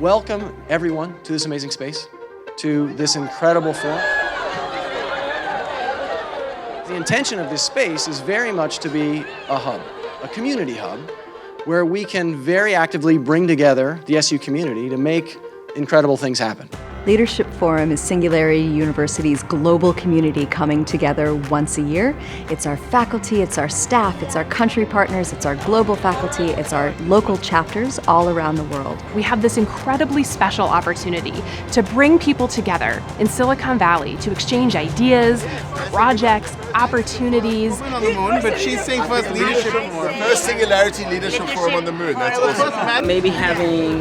welcome everyone to this amazing space, to this incredible forum. The intention of this space is very much to be a hub, a community hub, where we can very actively bring together the SU community to make incredible things happen. Leadership Forum is Singularity University's global community coming together once a year. It's our faculty, it's our staff, it's our country partners, it's our global faculty, it's our local chapters all around the world. We have this incredibly special opportunity to bring people together in Silicon Valley to exchange ideas, projects, opportunities. On the moon, but she's saying first leadership forum. First Singularity Leadership Forum on the moon. That's awesome. Maybe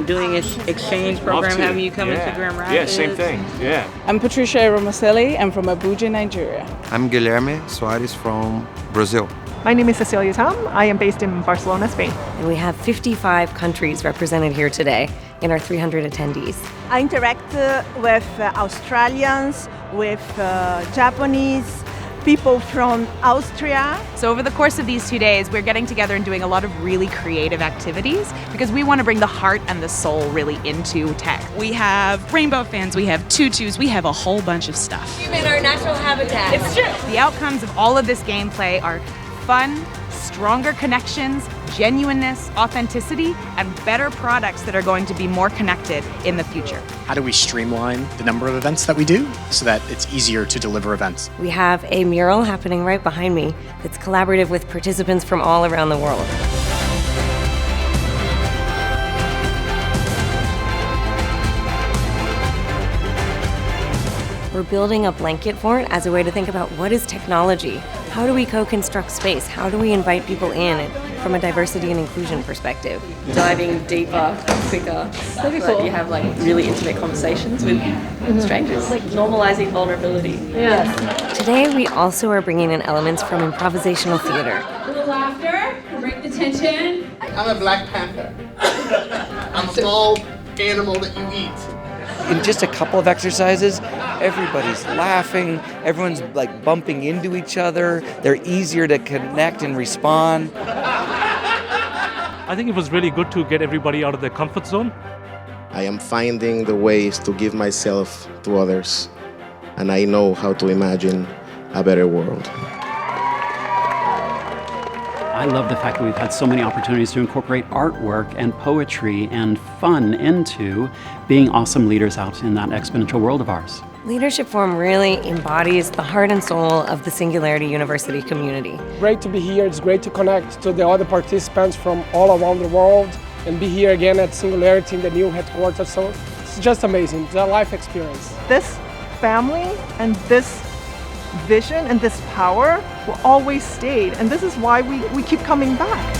doing an exchange program, having you come into Grand Rapids. Yeah, same thing. Yeah. I'm Patricia Romaselli. I'm from Abuja, Nigeria. I'm Guilherme Soares from Brazil. My name is Cecilia Tom. I am based in Barcelona, Spain. And we have 55 countries represented here today in our 300 attendees. I interact with Australians, with Japanese, people from Austria. So over the course of these 2 days, we're getting together and doing a lot of really creative activities because we want to bring the heart and the soul really into tech. We have rainbow fans, we have tutus, we have a whole bunch of stuff. In our natural habitat. It's true. The outcomes of all of this gameplay are fun, stronger connections, genuineness, authenticity, and better products that are going to be more connected in the future. How do we streamline the number of events that we do so that it's easier to deliver events? We have a mural happening right behind me that's collaborative with participants from all around the world. We're building a blanket fort as a way to think about what is technology? How do we co-construct space? How do we invite people in from a diversity and inclusion perspective? Diving deeper, quicker, so that you have like really intimate conversations with strangers, like normalizing vulnerability. Today we also are bringing in elements from improvisational theater. A little laughter, break the tension. I'm a Black Panther. I'm a small animal that you eat. In just a couple of exercises, everybody's laughing, everyone's like bumping into each other, they're easier to connect and respond. I think it was really good to get everybody out of their comfort zone. I am finding the ways to give myself to others, and I know how to imagine a better world. I love the fact that we've had so many opportunities to incorporate artwork and poetry and fun into being awesome leaders out in that exponential world of ours. Leadership Forum really embodies the heart and soul of the Singularity University community. Great to be here. It's great to connect to the other participants from all around the world and be here again at Singularity in the new headquarters. So it's just amazing. It's a life experience. This family and this vision and this power will always stay, and this is why we keep coming back.